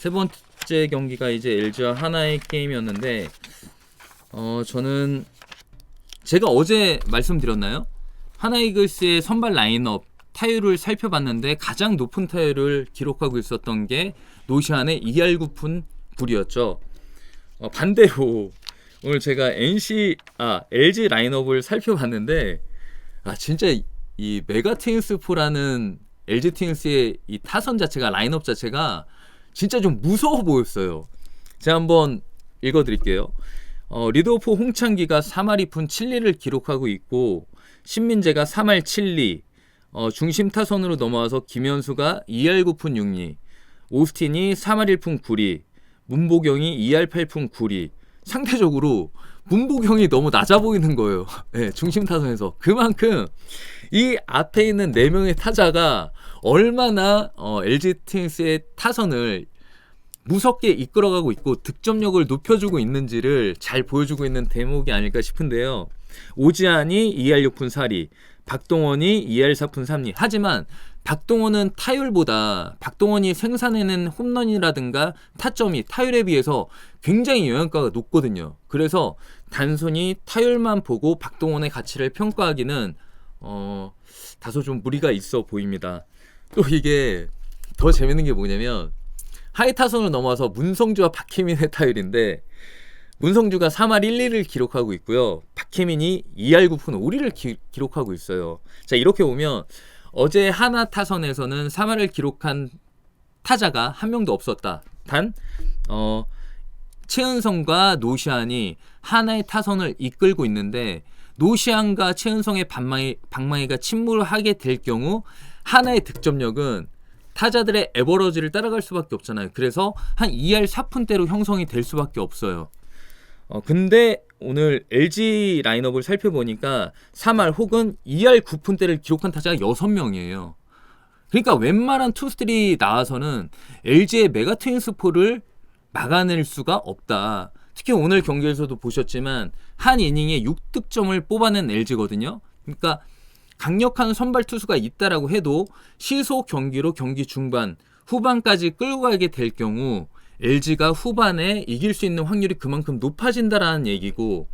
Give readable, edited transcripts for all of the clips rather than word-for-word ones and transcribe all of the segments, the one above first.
세 번째 경기가 이제 LG와 하나의 게임이었는데 저는 제가 어제 말씀드렸나요? 하나이글스의 선발 라인업 타율을 살펴봤는데 가장 높은 타율을 기록하고 있었던 게 노시안의 2할 9푼 9리였죠. 반대로 오늘 제가 LG 라인업을 살펴봤는데 진짜 이 메가트윈스4라는 LG 트윈스의 이 타선 자체가 라인업 자체가 진짜 좀 무서워 보였어요. 제가 한번 읽어드릴게요. 리드오프 홍창기가 3할 2푼 7리를 기록하고 있고 신민재가 3할 7리, 중심 타선으로 넘어와서 김현수가 2할 9푼 6리, 오스틴이 3할 1푼 9리, 문보경이 2할 8푼 9리. 상대적으로 문보경이 너무 낮아 보이는 거예요. 네, 중심 타선에서. 그만큼 이 앞에 있는 4명의 타자가 얼마나 LG 트윈스의 타선을 무섭게 이끌어가고 있고 득점력을 높여주고 있는지를 잘 보여주고 있는 대목이 아닐까 싶은데요. 오지환이 2할 6푼 4리, 박동원이 2할 4푼 3리. 하지만 박동원은 타율보다 박동원이 생산해낸 홈런이라든가 타점이 타율에 비해서 굉장히 영향가가 높거든요. 그래서 단순히 타율만 보고 박동원의 가치를 평가하기는 다소 좀 무리가 있어 보입니다. 또 이게 더 재밌는 게 뭐냐면 하이 타선으로 넘어와서 문성주와 박혜민의 타율인데 문성주가 3할 1리를 기록하고 있고요. 박혜민이 2할 9푼 5리를 기록하고 있어요. 자, 이렇게 보면 어제 하나 타선에서는 3할을 기록한 타자가 한 명도 없었다. 단 최은성과 노시안이 하나의 타선을 이끌고 있는데 노시안과 최은성의 방망이가 침몰하게 될 경우 하나의 득점력은 타자들의 에버러지를 따라갈 수밖에 없잖아요. 그래서 한 2할 4푼대로 형성이 될 수밖에 없어요. 근데 오늘 LG 라인업을 살펴보니까 3할 혹은 2할 9푼대를 기록한 타자가 6명이에요. 그러니까 웬만한 투수들이 나와서는 LG의 메가트윈스4를 막아낼 수가 없다. 특히 오늘 경기에서도 보셨지만 한 이닝에 6득점을 뽑아낸 LG거든요. 그러니까 강력한 선발 투수가 있다라고 해도 시속 경기로 경기 중반, 후반까지 끌고 가게 될 경우 LG가 후반에 이길 수 있는 확률이 그만큼 높아진다라는 얘기고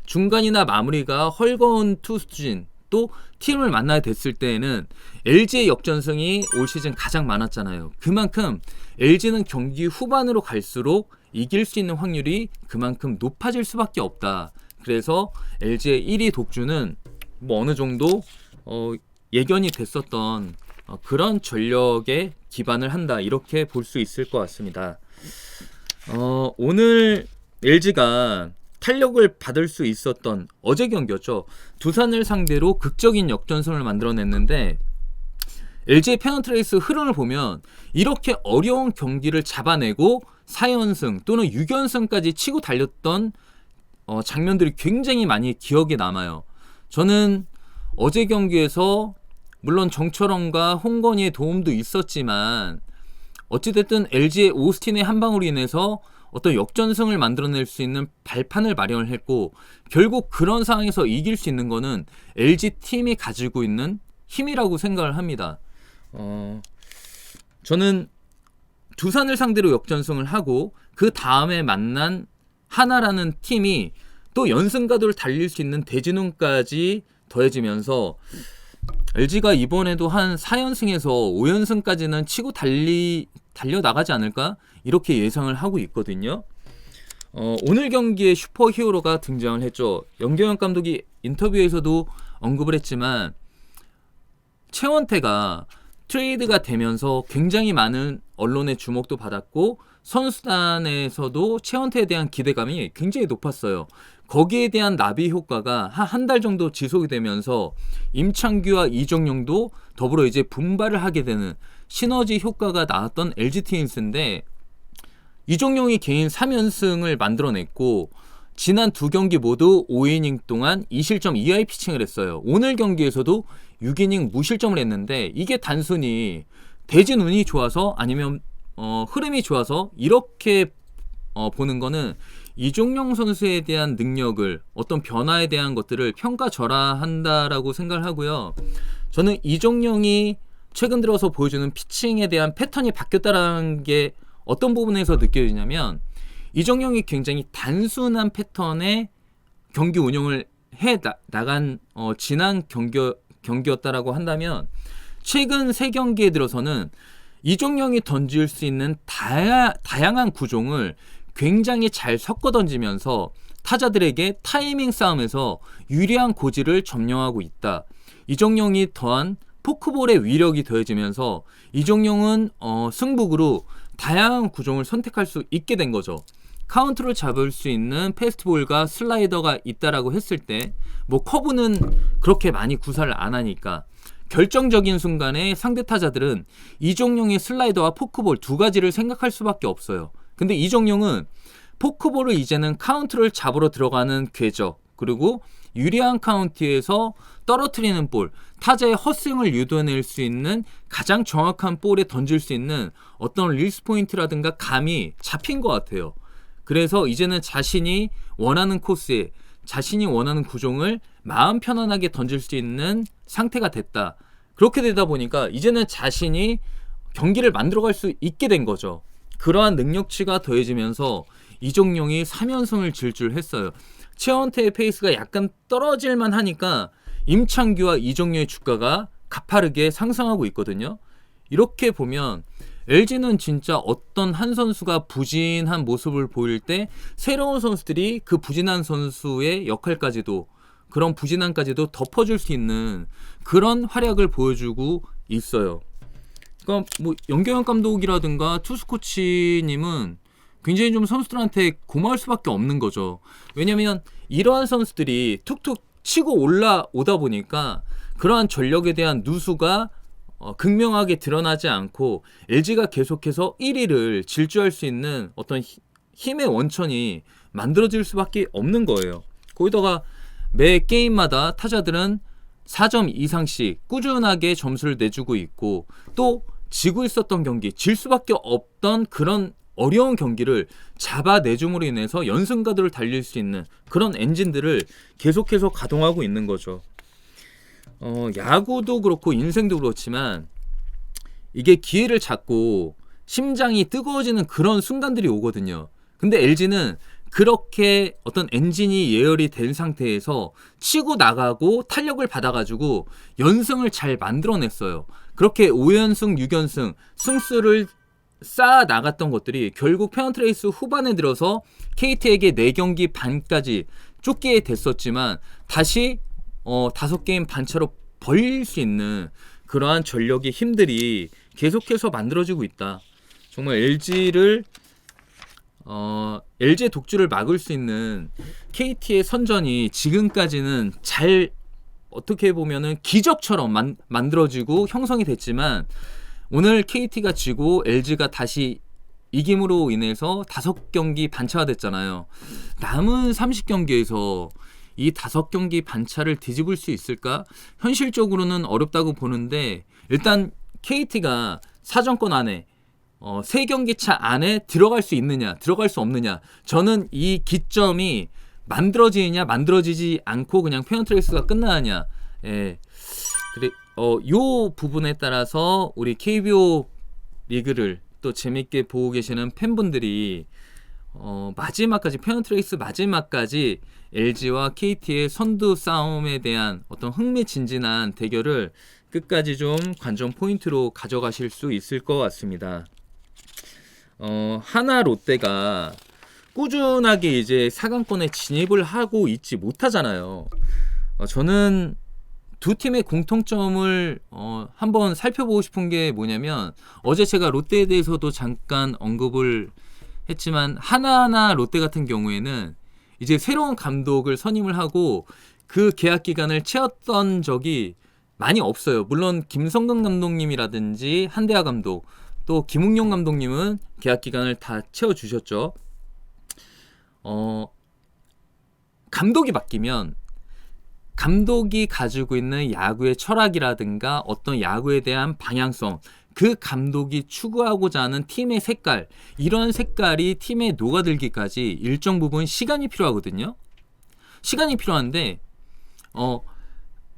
중간이나 마무리가 헐거운 투수진 또 팀을 만나야 됐을 때에는 LG의 역전승이 올 시즌 가장 많았잖아요. 그만큼 LG는 경기 후반으로 갈수록 이길 수 있는 확률이 그만큼 높아질 수밖에 없다. 그래서 LG의 1위 독주는 뭐 어느 정도 예견이 됐었던 그런 전력에 기반을 한다. 이렇게 볼 수 있을 것 같습니다. 오늘 LG가 탄력을 받을 수 있었던 어제 경기였죠. 두산을 상대로 극적인 역전승을 만들어냈는데 LG의 페넌트레이스 흐름을 보면 이렇게 어려운 경기를 잡아내고 4연승 또는 6연승까지 치고 달렸던 장면들이 굉장히 많이 기억에 남아요. 저는 어제 경기에서 물론 정철원과 홍건희의 도움도 있었지만 어찌됐든 LG의 오스틴의 한 방으로 인해서 어떤 역전승을 만들어낼 수 있는 발판을 마련을 했고 결국 그런 상황에서 이길 수 있는 거는 LG 팀이 가지고 있는 힘이라고 생각을 합니다. 저는 두산을 상대로 역전승을 하고 그 다음에 만난 하나라는 팀이 또 연승가도를 달릴 수 있는 대진운까지 더해지면서 LG가 이번에도 한 4연승에서 5연승까지는 치고 달려나가지 않을까? 이렇게 예상을 하고 있거든요. 오늘 경기에 슈퍼히어로가 등장을 했죠. 염경엽 감독이 인터뷰에서도 언급을 했지만 최원태가 트레이드가 되면서 굉장히 많은 언론의 주목도 받았고 선수단에서도 최원태에 대한 기대감이 굉장히 높았어요. 거기에 대한 나비 효과가 한 달 정도 지속이 되면서 임창규와 이정용도 더불어 이제 분발을 하게 되는 시너지 효과가 나왔던 LG 트윈스인데 이정용이 개인 3연승을 만들어냈고 지난 두 경기 모두 5이닝 동안 2실점 이하의 피칭을 했어요. 오늘 경기에서도 6이닝 무실점을 했는데 이게 단순히 대진 운이 좋아서 아니면 흐름이 좋아서 이렇게 보는 거는 이종용 선수에 대한 능력을 어떤 변화에 대한 것들을 평가절하한다라고 생각을 하고요. 저는 이종용이 최근 들어서 보여주는 피칭에 대한 패턴이 바뀌었다라는 게 어떤 부분에서 느껴지냐면 이정용이 굉장히 단순한 패턴의 경기 운영을 해 나간 지난 경기였다라고 한다면 최근 3경기에 들어서는 이정용이 던질 수 있는 다양한 구종을 굉장히 잘 섞어 던지면서 타자들에게 타이밍 싸움에서 유리한 고지를 점령하고 있다. 이정용이 더한 포크볼의 위력이 더해지면서 이정용은 승부구로 다양한 구종을 선택할 수 있게 된 거죠. 카운트를 잡을 수 있는 패스트볼과 슬라이더가 있다라고 했을 때 뭐 커브는 그렇게 많이 구사를 안 하니까 결정적인 순간에 상대 타자들은 이정용의 슬라이더와 포크볼 두 가지를 생각할 수밖에 없어요. 근데 이정용은 포크볼을 이제는 카운트를 잡으러 들어가는 궤적, 그리고 유리한 카운트에서 떨어뜨리는 볼, 타자의 헛스윙을 유도해낼 수 있는 가장 정확한 볼에 던질 수 있는 어떤 릴스 포인트라든가 감이 잡힌 것 같아요. 그래서 이제는 자신이 원하는 코스에 자신이 원하는 구종을 마음 편안하게 던질 수 있는 상태가 됐다. 그렇게 되다 보니까 이제는 자신이 경기를 만들어갈 수 있게 된 거죠. 그러한 능력치가 더해지면서 이정용이 3연승을 질주했어요. 최원태의 페이스가 약간 떨어질만 하니까 임창규와 이정용의 주가가 가파르게 상승하고 있거든요. 이렇게 보면 LG는 진짜 어떤 한 선수가 부진한 모습을 보일 때 새로운 선수들이 그 부진한 선수의 역할까지도, 그런 부진함까지도 덮어줄 수 있는 그런 활약을 보여주고 있어요. 그러니까 뭐 연경현 감독이라든가 투수 코치님은 굉장히 좀 선수들한테 고마울 수밖에 없는 거죠. 왜냐면 이러한 선수들이 툭툭 치고 올라오다 보니까 그러한 전력에 대한 누수가 극명하게 드러나지 않고 LG가 계속해서 1위를 질주할 수 있는 어떤 힘의 원천이 만들어질 수밖에 없는 거예요. 거기다가 매 게임마다 타자들은 4점 이상씩 꾸준하게 점수를 내주고 있고, 또 지고 있었던 경기, 질 수밖에 없던 그런 어려운 경기를 잡아내줌으로 인해서 연승가도를 달릴 수 있는 그런 엔진들을 계속해서 가동하고 있는 거죠. 야구도 그렇고 인생도 그렇지만 이게 기회를 잡고 심장이 뜨거워지는 그런 순간들이 오거든요. 근데 LG는 그렇게 어떤 엔진이 예열이 된 상태에서 치고 나가고 탄력을 받아가지고 연승을 잘 만들어냈어요. 그렇게 5연승, 6연승 승수를 쌓아 나갔던 것들이 결국 페넌트레이스 후반에 들어서 KT에게 4경기 반까지 쫓기게 됐었지만 다시 5게임 반차로 벌릴 수 있는 그러한 전력의 힘들이 계속해서 만들어지고 있다. 정말 LG의 독주를 막을 수 있는 KT의 선전이 지금까지는 잘 어떻게 보면은 기적처럼 만들어지고 형성이 됐지만, 오늘 KT가 지고 LG가 다시 이김으로 인해서 5경기 반차가 됐잖아요. 남은 30경기에서 이 5경기 반차를 뒤집을 수 있을까? 현실적으로는 어렵다고 보는데, 일단 KT가 사정권 안에 3경기 차 안에 들어갈 수 있느냐, 들어갈 수 없느냐, 저는 이 기점이 만들어지느냐 만들어지지 않고 그냥 페넌트레이스가 끝나느냐, 그래, 요 부분에 따라서 우리 KBO 리그를 또 재밌게 보고 계시는 팬분들이 마지막까지, 페넌트레이스 마지막까지 LG와 KT의 선두 싸움에 대한 어떤 흥미진진한 대결을 끝까지 좀 관전 포인트로 가져가실 수 있을 것 같습니다. 하나 롯데가 꾸준하게 이제 4강권에 진입을 하고 있지 못하잖아요. 저는 두 팀의 공통점을 한번 살펴보고 싶은 게 뭐냐면, 어제 제가 롯데에 대해서도 잠깐 언급을 했지만 하나하나 롯데 같은 경우에는 이제 새로운 감독을 선임을 하고 그 계약 기간을 채웠던 적이 많이 없어요. 물론 김성근 감독님이라든지 한대하 감독, 또 김웅용 감독님은 계약 기간을 다 채워주셨죠. 감독이 바뀌면 감독이 가지고 있는 야구의 철학이라든가 어떤 야구에 대한 방향성, 그 감독이 추구하고자 하는 팀의 색깔, 이런 색깔이 팀에 녹아들기까지 일정 부분 시간이 필요하거든요. 시간이 필요한데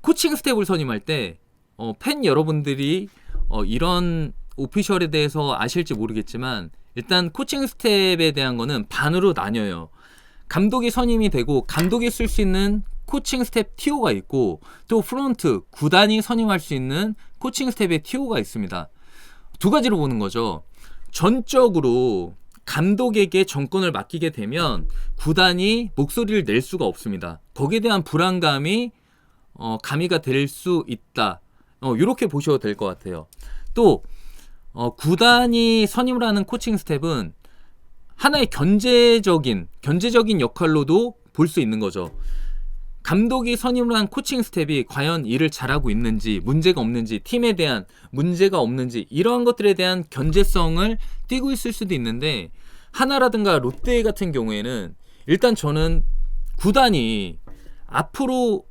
코칭 스텝을 선임할 때 팬 여러분들이 이런 오피셜에 대해서 아실지 모르겠지만, 일단 코칭 스텝에 대한 거는 반으로 나뉘어요. 감독이 선임이 되고 감독이 쓸 수 있는 코칭 스텝 TO가 있고, 또 프론트 구단이 선임할 수 있는 코칭 스텝의 TO가 있습니다. 두 가지로 보는 거죠. 전적으로 감독에게 정권을 맡기게 되면 구단이 목소리를 낼 수가 없습니다. 거기에 대한 불안감이 가미가 될 수 있다. 이렇게 보셔도 될 것 같아요. 또 구단이 선임을 하는 코칭 스텝은 하나의 견제적인 역할로도 볼 수 있는 거죠. 감독이 선임을 한 코칭 스텝이 과연 일을 잘하고 있는지, 문제가 없는지, 팀에 대한 문제가 없는지, 이러한 것들에 대한 견제성을 띠고 있을 수도 있는데, 하나라든가 롯데 같은 경우에는 일단 저는 구단이 앞으로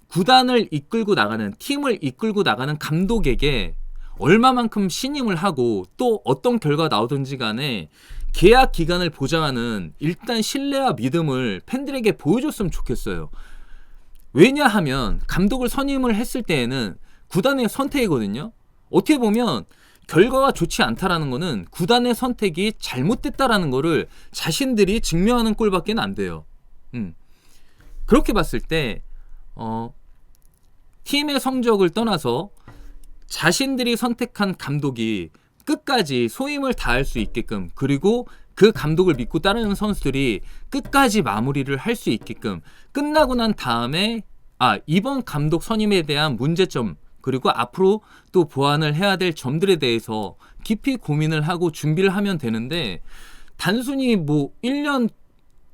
구단을 이끌고 나가는, 팀을 이끌고 나가는 감독에게 얼마만큼 신임을 하고 또 어떤 결과가 나오든지 간에 계약 기간을 보장하는 일단 신뢰와 믿음을 팬들에게 보여줬으면 좋겠어요. 왜냐하면 감독을 선임을 했을 때에는 구단의 선택이거든요. 어떻게 보면 결과가 좋지 않다라는 거는 구단의 선택이 잘못됐다라는 거를 자신들이 증명하는 꼴밖에 안 돼요. 그렇게 봤을 때 팀의 성적을 떠나서 자신들이 선택한 감독이 끝까지 소임을 다할 수 있게끔, 그리고 그 감독을 믿고 따르는 선수들이 끝까지 마무리를 할 수 있게끔, 끝나고 난 다음에 이번 감독 선임에 대한 문제점, 그리고 앞으로 또 보완을 해야 될 점들에 대해서 깊이 고민을 하고 준비를 하면 되는데, 단순히 1년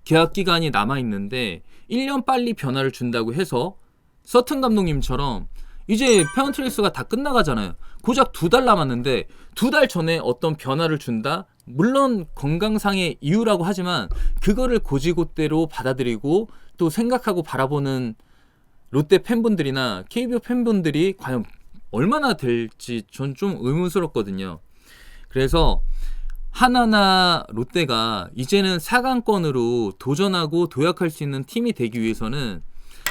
계약 기간이 남아있는데 1년 빨리 변화를 준다고 해서 서튼 감독님처럼 이제 페어트레이스가 다 끝나가잖아요. 고작 2달 남았는데 2달 전에 어떤 변화를 준다? 물론 건강상의 이유라고 하지만 그거를 고지고대로 받아들이고 또 생각하고 바라보는 롯데 팬분들이나 KBO 팬분들이 과연 얼마나 될지 전 좀 의문스럽거든요. 그래서 하나나 롯데가 이제는 4강권으로 도전하고 도약할 수 있는 팀이 되기 위해서는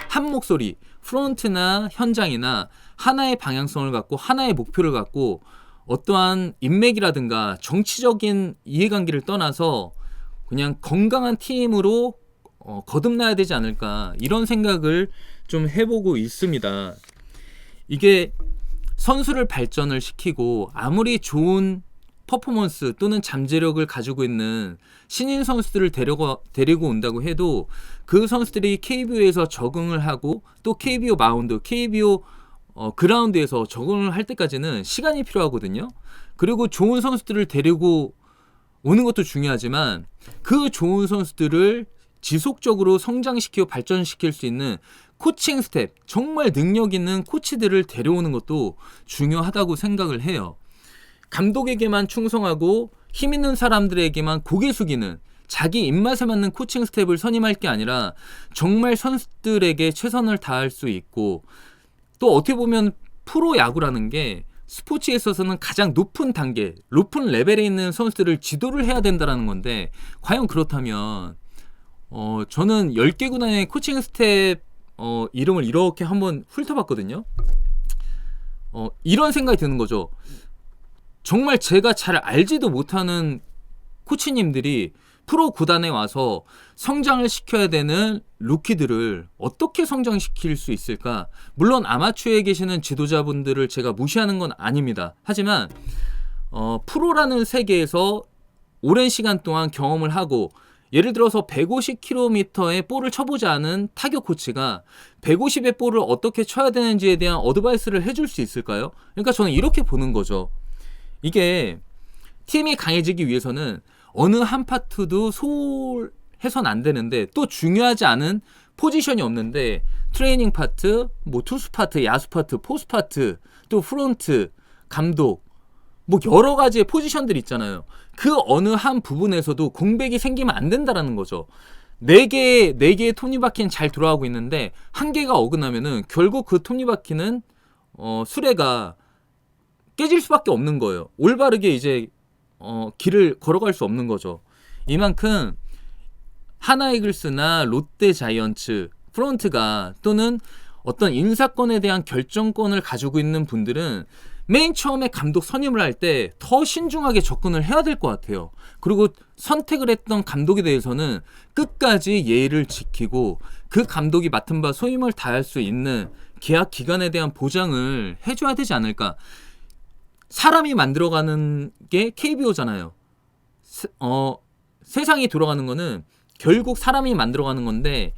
한 목소리, 프론트나 현장이나 하나의 방향성을 갖고 하나의 목표를 갖고 어떠한 인맥이라든가 정치적인 이해관계를 떠나서 그냥 건강한 팀으로 거듭나야 되지 않을까, 이런 생각을 좀 해보고 있습니다. 이게 선수를 발전을 시키고 아무리 좋은 퍼포먼스 또는 잠재력을 가지고 있는 신인 선수들을 데리고 온다고 해도 그 선수들이 KBO에서 적응을 하고 또 KBO 마운드, KBO 그라운드에서 적응을 할 때까지는 시간이 필요하거든요. 그리고 좋은 선수들을 데리고 오는 것도 중요하지만 그 좋은 선수들을 지속적으로 성장시키고 발전시킬 수 있는 코칭 스텝, 정말 능력 있는 코치들을 데려오는 것도 중요하다고 생각을 해요. 감독에게만 충성하고 힘 있는 사람들에게만 고개 숙이는, 자기 입맛에 맞는 코칭 스텝을 선임할 게 아니라 정말 선수들에게 최선을 다할 수 있고, 또 어떻게 보면 프로 야구라는 게 스포츠에 있어서는 가장 높은 단계, 높은 레벨에 있는 선수들을 지도를 해야 된다는 건데, 과연 그렇다면 저는 10개 구단의 코칭 스텝 이름을 이렇게 한번 훑어봤거든요. 이런 생각이 드는 거죠. 정말 제가 잘 알지도 못하는 코치님들이 프로 구단에 와서 성장을 시켜야 되는 루키들을 어떻게 성장시킬 수 있을까? 물론 아마추어에 계시는 지도자분들을 제가 무시하는 건 아닙니다. 하지만 프로라는 세계에서 오랜 시간 동안 경험을 하고, 예를 들어서 150km의 볼을 쳐보지 않은 타격 코치가 150의 볼을 어떻게 쳐야 되는지에 대한 어드바이스를 해줄 수 있을까요? 그러니까 저는 이렇게 보는 거죠. 이게 팀이 강해지기 위해서는 어느 한 파트도 소홀해서는 안 되는데, 또 중요하지 않은 포지션이 없는데 트레이닝 파트, 투수 파트, 야수 파트, 포수 파트, 또 프론트, 감독, 여러 가지의 포지션들이 있잖아요. 그 어느 한 부분에서도 공백이 생기면 안 된다라는 거죠. 4개의 톱니바퀴는 잘 돌아가고 있는데 한 개가 어긋나면은 결국 그 톱니바퀴는 수레가 깨질 수밖에 없는 거예요. 올바르게 이제 길을 걸어갈 수 없는 거죠. 이만큼 하나이글스나 롯데 자이언츠 프론트가, 또는 어떤 인사권에 대한 결정권을 가지고 있는 분들은 맨 처음에 감독 선임을 할 때 더 신중하게 접근을 해야 될 것 같아요. 그리고 선택을 했던 감독에 대해서는 끝까지 예의를 지키고 그 감독이 맡은 바 소임을 다할 수 있는 계약 기간에 대한 보장을 해줘야 되지 않을까. 사람이 만들어가는 게 KBO잖아요. 세상이 돌아가는 거는 결국 사람이 만들어가는 건데,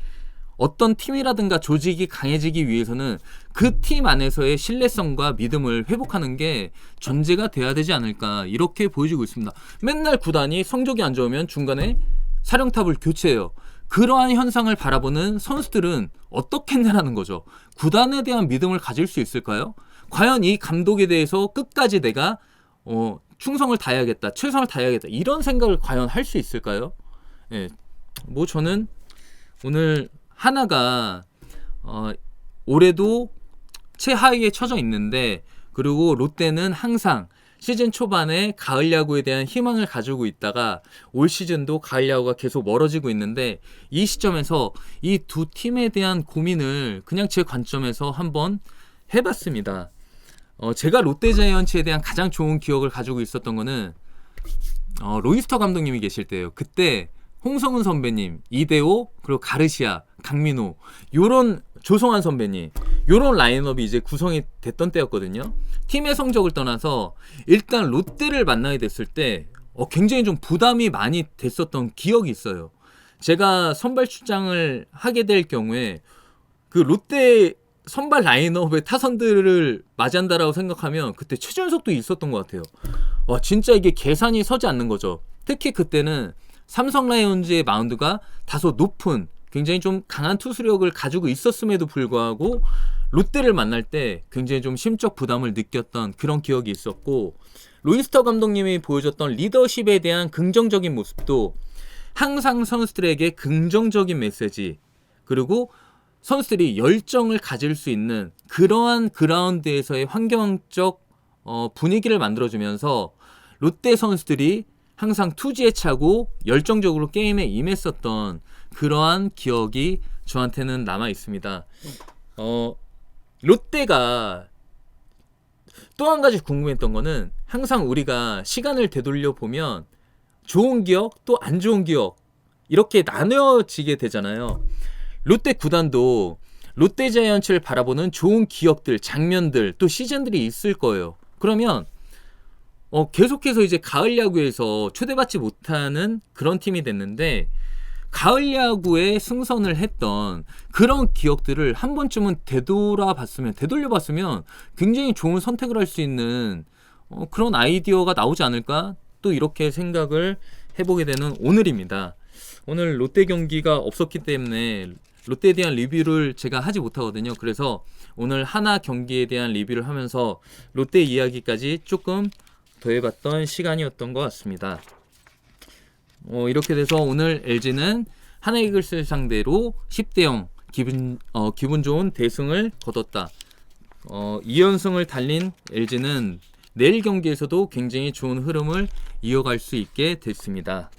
어떤 팀이라든가 조직이 강해지기 위해서는 그 팀 안에서의 신뢰성과 믿음을 회복하는 게 전제가 돼야 되지 않을까, 이렇게 보여지고 있습니다. 맨날 구단이 성적이 안 좋으면 중간에 사령탑을 교체해요. 그러한 현상을 바라보는 선수들은 어떻겠냐라는 거죠. 구단에 대한 믿음을 가질 수 있을까요? 과연 이 감독에 대해서 끝까지 내가 충성을 다해야겠다, 최선을 다해야겠다, 이런 생각을 과연 할 수 있을까요? 예, 뭐 저는 오늘 하나가 올해도 최하위에 처져 있는데, 그리고 롯데는 항상 시즌 초반에 가을 야구에 대한 희망을 가지고 있다가 올 시즌도 가을 야구가 계속 멀어지고 있는데, 이 시점에서 이 두 팀에 대한 고민을 그냥 제 관점에서 한번 해봤습니다. 제가 롯데자이언츠에 대한 가장 좋은 기억을 가지고 있었던 거는 로이스터 감독님이 계실 때예요. 그때 홍성훈 선배님, 이대호, 그리고 가르시아, 강민호, 요런 조성환 선배님, 요런 라인업이 이제 구성이 됐던 때였거든요. 팀의 성적을 떠나서 일단 롯데를 만나게 됐을 때 굉장히 좀 부담이 많이 됐었던 기억이 있어요. 제가 선발 출장을 하게 될 경우에 그 롯데 선발 라인업의 타선들을 맞이한다라고 생각하면 그때 최준석도 있었던 것 같아요. 진짜 이게 계산이 서지 않는 거죠. 특히 그때는 삼성 라이온즈의 마운드가 다소 높은, 굉장히 좀 강한 투수력을 가지고 있었음에도 불구하고 롯데를 만날 때 굉장히 좀 심적 부담을 느꼈던 그런 기억이 있었고, 로이스터 감독님이 보여줬던 리더십에 대한 긍정적인 모습도 항상 선수들에게 긍정적인 메시지, 그리고 선수들이 열정을 가질 수 있는 그러한 그라운드에서의 환경적 분위기를 만들어주면서 롯데 선수들이 항상 투지에 차고 열정적으로 게임에 임했었던 그러한 기억이 저한테는 남아 있습니다. 롯데가 또 한 가지 궁금했던 거는, 항상 우리가 시간을 되돌려 보면 좋은 기억 또 안 좋은 기억 이렇게 나뉘어지게 되잖아요. 롯데 구단도 롯데자이언츠를 바라보는 좋은 기억들, 장면들, 또 시즌들이 있을 거예요. 그러면 계속해서 이제 가을 야구에서 초대받지 못하는 그런 팀이 됐는데, 가을 야구에 승선을 했던 그런 기억들을 한 번쯤은 되돌려봤으면 굉장히 좋은 선택을 할 수 있는 그런 아이디어가 나오지 않을까, 또 이렇게 생각을 해보게 되는 오늘입니다. 오늘 롯데 경기가 없었기 때문에 롯데에 대한 리뷰를 제가 하지 못하거든요. 그래서 오늘 하나 경기에 대한 리뷰를 하면서 롯데 이야기까지 조금 더해봤던 시간이었던 것 같습니다. 이렇게 돼서 오늘 LG는 하나이글스를 상대로 10대0 기분 좋은 대승을 거뒀다. 2연승을 달린 LG는 내일 경기에서도 굉장히 좋은 흐름을 이어갈 수 있게 됐습니다.